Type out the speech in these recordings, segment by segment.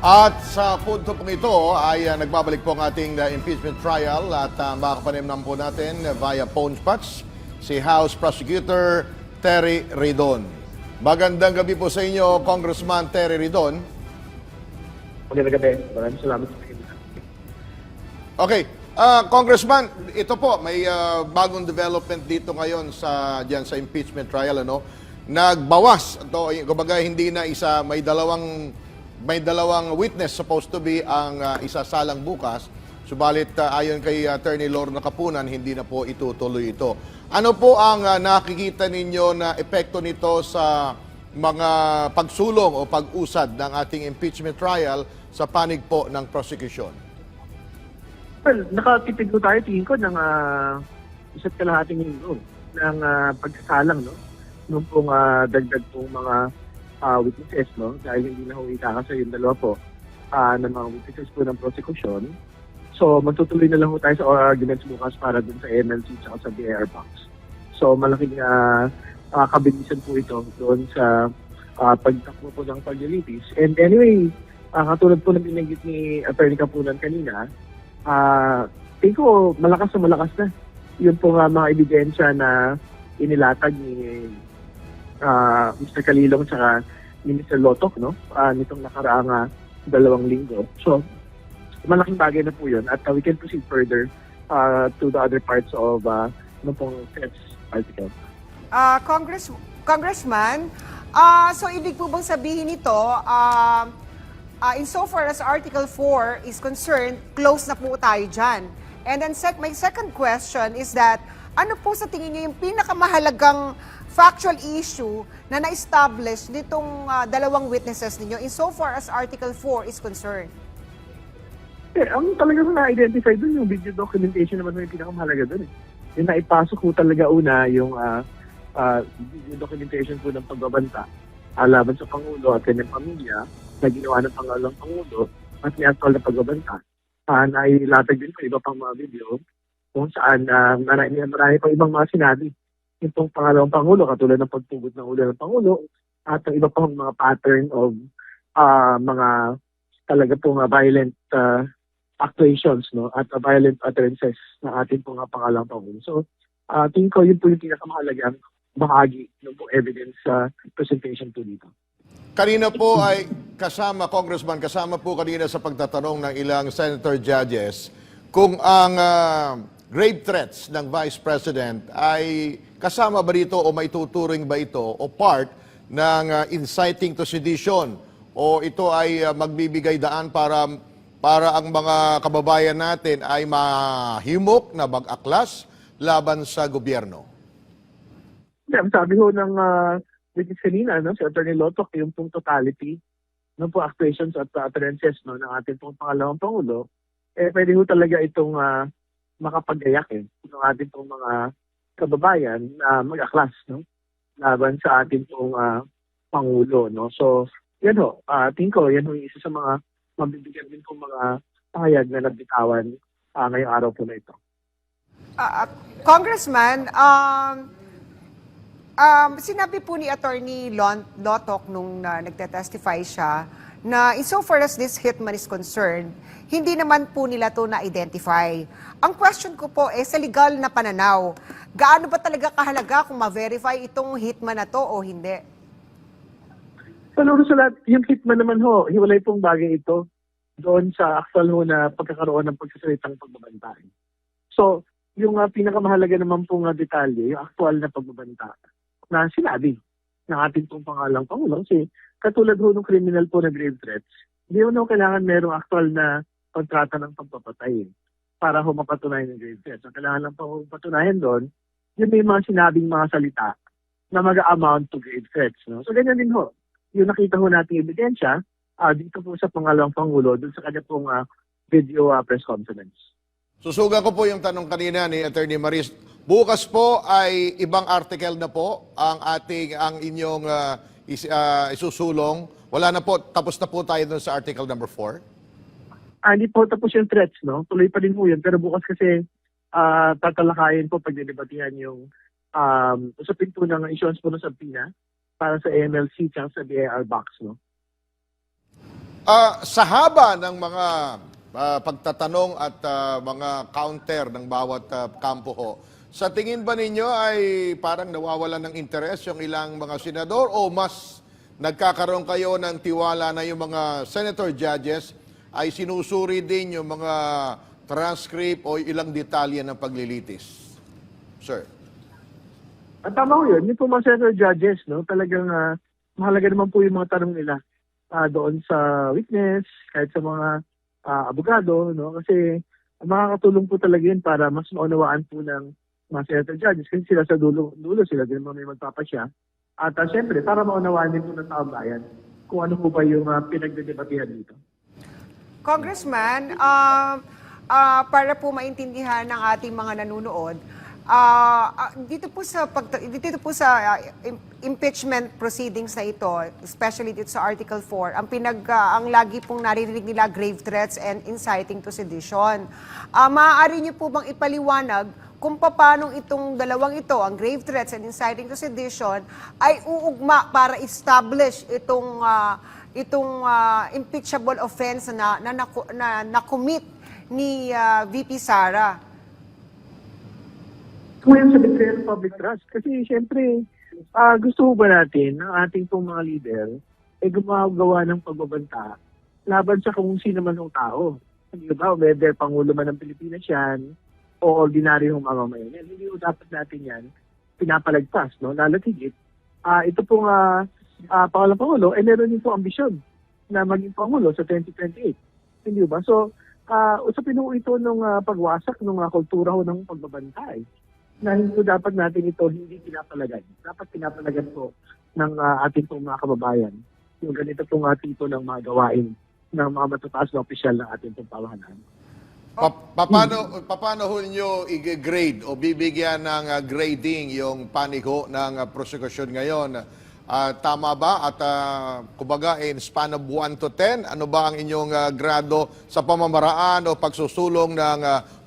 At sa punto pong ito ay nagbabalik po ang ating impeachment trial at makapanimnam po natin via phone patch si House Prosecutor Terry Ridon. Magandang gabi po sa inyo, Congressman Terry Ridon. Magandang gabi. Maraming salamat sa pagkakita. Okay, Congressman, ito po, may bagong development dito ngayon diyan sa impeachment trial. Nagbawas, kumbaga hindi na isa, may dalawang witness supposed to be ang isasalang bukas. Subalit ayon kay Attorney Lorna Kapunan, hindi na po itutuloy ito. Ano po ang nakikita ninyo na epekto nito sa mga pagsulong o pag-usad ng ating impeachment trial sa panig po ng prosecution? Well, nakatipid ko tayo, tingin ko, ng isa't kalahating linggo ng pagsasalang, no? Nung pong dagdag pong mga witnesses, no? Dahil hindi na ikakasa yung dalawa po ng mga witnesses po ng prosecution. So, magtutuloy na lang po tayo sa arguments bukas para dun sa MLC at sa BAR box. So, malaking kabilisan po ito doon sa pagtakbo po ng paglilitis. And anyway, katulad po ng binanggit ni Attorney Kapunan kanina, tingin ko malakas na. Yun po mga ebidensya na inilatag ni Mr. Calilong at ni Mr. Lotok, no? Nitong nakaraang 2 linggo. So, malaking bagay na po yun. At we can proceed further to the other parts of pong Fed's article. Congressman, so ibig po bang sabihin nito, insofar as Article 4 is concerned, close na po tayo dyan. And then my second question is that, ano po sa tingin niyo yung pinakamahalagang factual issue na na-establish nitong dalawang witnesses ninyo insofar as Article 4 is concerned? Ang talagang na-identify dun yung video documentation naman yung pinakamahalaga dun. Yung naipasok ko talaga una yung video documentation po ng pagbabanta laban sa Pangulo at kanyang pamilya na ginawa ng Pangulo at may actual na pagbabanta. Nailatag din po iba pang mga video kung saan marami pang ibang mga sinabi itong pangalawang Pangulo, katulad ng pagtugot ng ulo ng Pangulo at ang iba pang mga pattern of mga talaga pong violent actuations, no, at violent utterances na ating pong pangalawang Pangulo. So, tingin ko yun po yung pinakamahalagang bahagi ng evidence presentation po dito. Kanina po ay Congressman, kasama po kanina sa pagtatanong ng ilang senator judges kung ang grave threats ng Vice President ay kasama ba dito o may tuturing ba ito o part ng inciting to sedition o ito ay magbibigay daan para ang mga kababayan natin ay mahimok na mag-aklas laban sa gobyerno? Yeah, sabi ho ng witness kanina, no, si Attorney Lotok, yung pong totality ng po actuations at utterances, no, ng ating pong pangalawang Pangulo, pwede ho talaga itong makapagayak ng ating pong mga kababayan na mag-aklas, no, laban sa ating pong Pangulo. No? So, yan ho, tingin ko, yan ho yung isa sa mga mabibigyan din pong mga pahayag na nagbitawan ngayong araw po na ito. Congressman, sinabi po ni Attorney Lotok nung nagte-testify siya na insofar as this hitman is concerned, hindi naman po nila to na-identify. Ang question ko po sa legal na pananaw, gaano ba talaga kahalaga kung ma-verify itong hitman na to o hindi? So, sa lahat, yung hitman naman ho, hiwalay pong bagay ito doon sa actual ho na pagkakaroon ng pagsasalitang pagbabanta. So, yung pinakamahalaga naman pong detalye, yung actual na pagbabanta na sinabi ng ating pong pangalang Pangulo. Kasi katulad ho ng criminal po na grave threats, hindi mo kailangan merong actual na kontrata ng pagpapatay para ho mapatunayan ng grave threats. Ang kailangan lang po patunayan doon, yun may mga sinabing mga salita na mag-amount to grave threats. No? So ganyan din ho. Yung nakita ho natin ebidensya dito po sa pangalawang Pangulo doon sa kanya pong video press conference. Susugan ko po yung tanong kanina ni Attorney Maris. Bukas po ay ibang article na po ang inyong isusulong. Wala na po, tapos na po tayo doon sa article number 4? Hindi po tapos yung threats, no? Tuloy pa din po yun. Pero bukas kasi tatalakayin po pag dinibatihan yung usapin po ng issuance po ng subpoena para sa MLC at sa BAR box, no? Sa haba ng mga pagtatanong at mga counter ng bawat kampo ho, sa tingin ba ninyo ay parang nawawalan ng interes yung ilang mga senador o mas nagkakaroon kayo ng tiwala na yung mga senator judges ay sinusuri din yung mga transcript o ilang detalye ng paglilitis? Sir. At tama ko yun, yung po mga senator judges, no, talagang mahalaga naman po yung mga tanong nila doon sa witness, kahit sa mga abogado, no, kasi makakatulong po talaga yun para mas maunawaan po ng mga senator judges kasi sila sa dulo sila din mga may magpapasya. At syempre, para maunawaan din po ng taong bayan kung ano po ba yung pinagdedebatihan dito. Congressman, para po maintindihan ng ating mga nanunood, dito po sa impeachment proceedings na ito, especially dito sa Article 4, ang lagi pong naririnig nila grave threats and inciting to sedition. Maaari niyo po bang ipaliwanag kung paano itong dalawang ito, ang grave threats and inciting to sedition, ay uugma para establish itong impeachable offense na na-commit ni VP Sara? Kung yan sa betrayal of public trust, kasi syempre, gusto mo ba natin ng ating pong mga leader ay gumagawa ng pagbabanta laban sa kung sino man ng tao. Hindi ba, whether Pangulo man ng Pilipinas yan, o ordinaryong mamamayan yan. Hindi po dapat natin yan pinapalagpas, no? Lalo't higit. Ito pong pangalang Pangulo, meron din po ambisyon na maging Pangulo sa 2028. Hindi ba? So, usapin po ito ng pagwasak ng kultura ho ng pagbabantay na hindi po dapat natin ito hindi pinapalagan. Dapat pinapalagan po ng ating pong mga kababayan yung ganito pong tipo ng mga gawain ng mga matataas na opisyal ng ating pong pawahanan. Paano ho nyo i-grade o bibigyan ng grading yung panig ho ng prosecution ngayon? Tama ba? At kumbaga, in span of 1 to 10, ano ba ang inyong grado sa pamamaraan o pagsusulong ng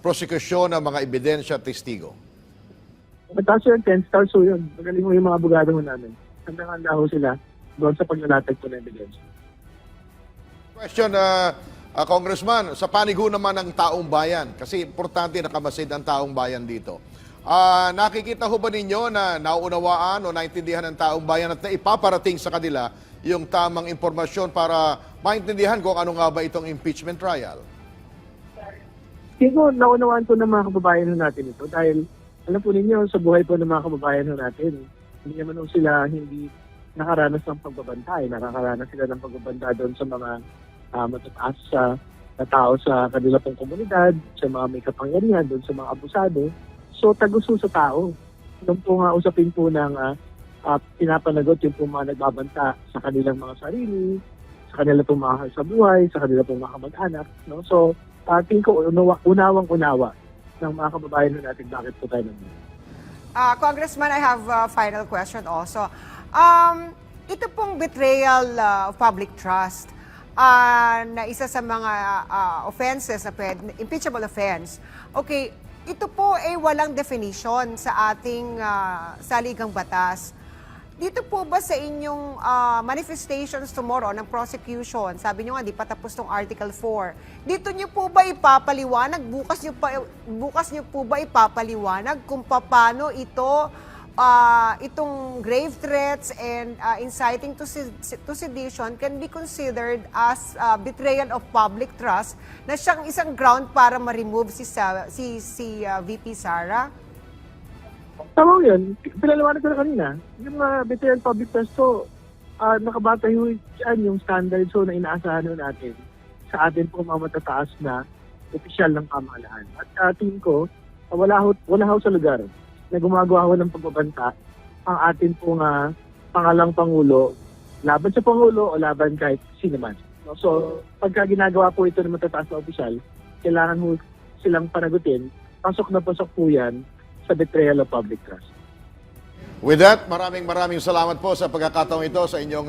prosecution ng mga ebidensya at testigo? Mataas yun, 10 stars ho yun. Magaling mo yung mga abogado mo namin. Handang-handa ho sila doon sa paglalatag po ng ebidensya. Question, Congressman, sa panig ho naman ng taong bayan, kasi importante nakamasid ang taong bayan dito. Nakikita ho ba ninyo na nauunawaan o naintindihan ng taong bayan at naipaparating sa kanila yung tamang impormasyon para maintindihan kung ano nga ba itong impeachment trial? Siguro, naunawaan po ng mga kababayan natin ito dahil alam po ninyo, sa buhay po ng mga kababayan natin, hindi naman sila hindi nakaranas ng pagbabantay. Nakakaranas sila ng pagbabanta doon sa mga matataas na tao sa kanila pong komunidad, sa mga may kapangyarihan, doon sa mga abusado. So, tagusto sa tao. Nung po nga usapin po ng pinapanagot yung po mga nagbabanta sa kanilang mga sarili, sa kanila pong mga sa buhay, sa kanila pong mga kamag-anak. No? So, tingin ko unawang-unawa ng mga kababayan natin bakit po tayo nandito. Congressman, I have a final question also. Ito pong betrayal of public trust, na isa sa mga offenses na impeachable offense. Okay, ito po ay walang definition sa ating saligang batas. Dito po ba sa inyong manifestations tomorrow ng prosecution, sabi nyo nga di pa tapos tong Article 4, dito nyo po ba ipapaliwanag, bukas nyo po ba ipapaliwanag kung paano itong grave threats and inciting to sedition can be considered as betrayal of public trust na siyang isang ground para ma-remove si VP Sara? Tama yun. Pinaliwanag ko na kanina. Yung betrayal of public trust ko, nakabatay yung standards na inaasahan natin sa atin po mga matataas na opisyal ng pamahalaan. At tingin ko, wala ho sa lugar na gumagawa ho ng pagbabanta ang atin pong pangalang Pangulo, laban sa Pangulo o laban kahit sino man. So, pagka ginagawa po ito ng matataas na opisyal, kailangan ho silang panagutin. Pasok na pasok po yan sa betrayal of public trust. With that, maraming salamat po sa pagkakataong ito sa inyong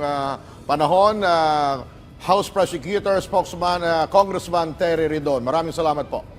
panahon. House Prosecutor Spokesman Congressman Terry Ridon. Maraming salamat po.